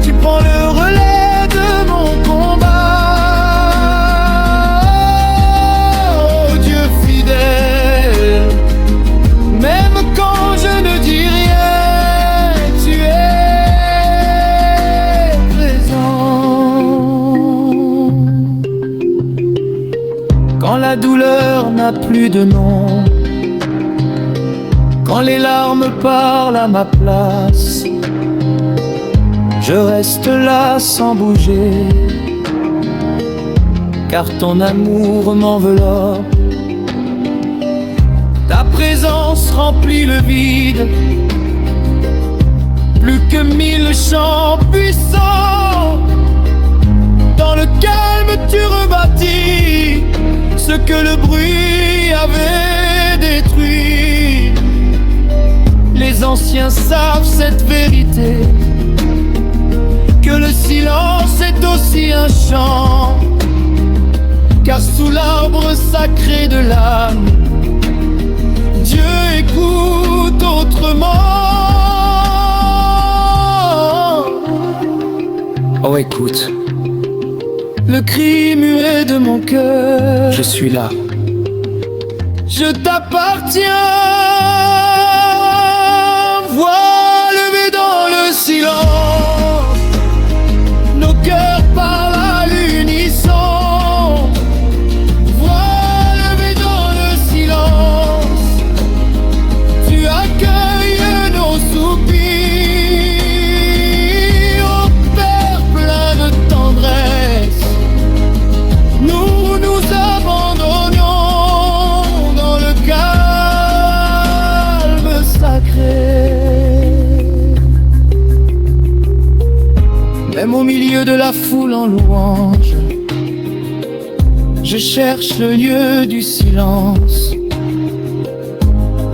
Speaker 1: Tu prends le relais de mon combat. Oh Dieu fidèle, même quand je ne dis rien, tu es présent. Quand la douleur n'a plus de nom, quand les larmes parlent à ma place, je reste là sans bouger, car ton amour m'enveloppe. Ta présence remplit le vide, plus que 1000 chants puissants. Dans le calme tu rebâtis ce que le bruit avait détruit.
Speaker 2: anciens savent cette vérité, que le silence est aussi un chant, car sous l'arbre sacré de l'âme, Dieu écoute autrement.
Speaker 1: Oh écoute,
Speaker 2: Le cri muet de mon cœur,
Speaker 1: je suis là.
Speaker 2: je t'appartiens. Voix levée dans le silence, nos cœurs parlent à l'unisson. Voix levée dans le silence, tu accueilles nos soupirs. Ô Père plein de tendresse, nous nous abandonnons dans le calme sacré. Même au milieu de la foule en louange, je cherche le lieu du silence,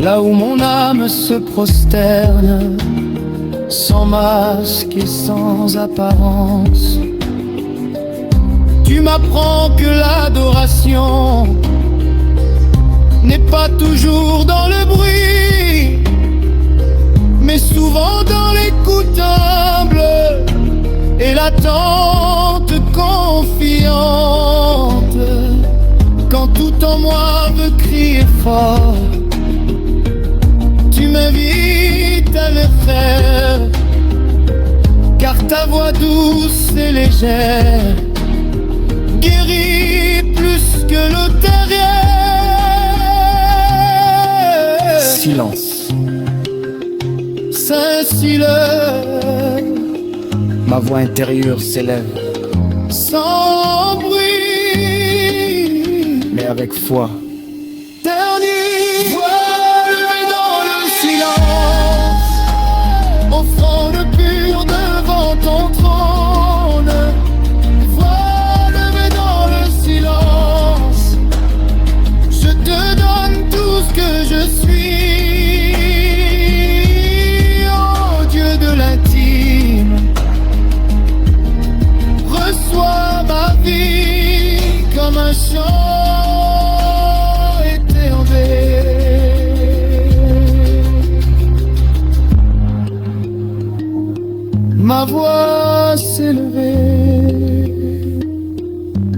Speaker 2: là où mon âme se prosterne, sans masque et sans apparence. Tu m'apprends que l'adoration n'est pas toujours dans le bruit, mais souvent dans l'écoute humble et l'attente confiante. Quand tout en moi veut crier fort, tu m'invites à le faire, car ta voix douce et légère guérit plus que le terrier.
Speaker 1: Silence,
Speaker 2: Saint silence,
Speaker 1: ma voix intérieure s'élève,
Speaker 2: sans bruit,
Speaker 1: mais avec foi.
Speaker 2: dernier. Voix levée dans le silence, offrande pure devant ton trône. Voix levée dans le silence, je te donne tout ce que je suis. Oh Dieu de l'intime, reçois ma vie comme un chant éternel. Ma voix s'est levée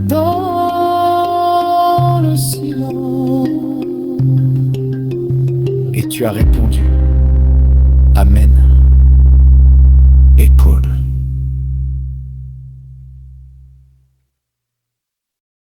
Speaker 2: dans le silence.
Speaker 1: Et tu as répondu. Amen.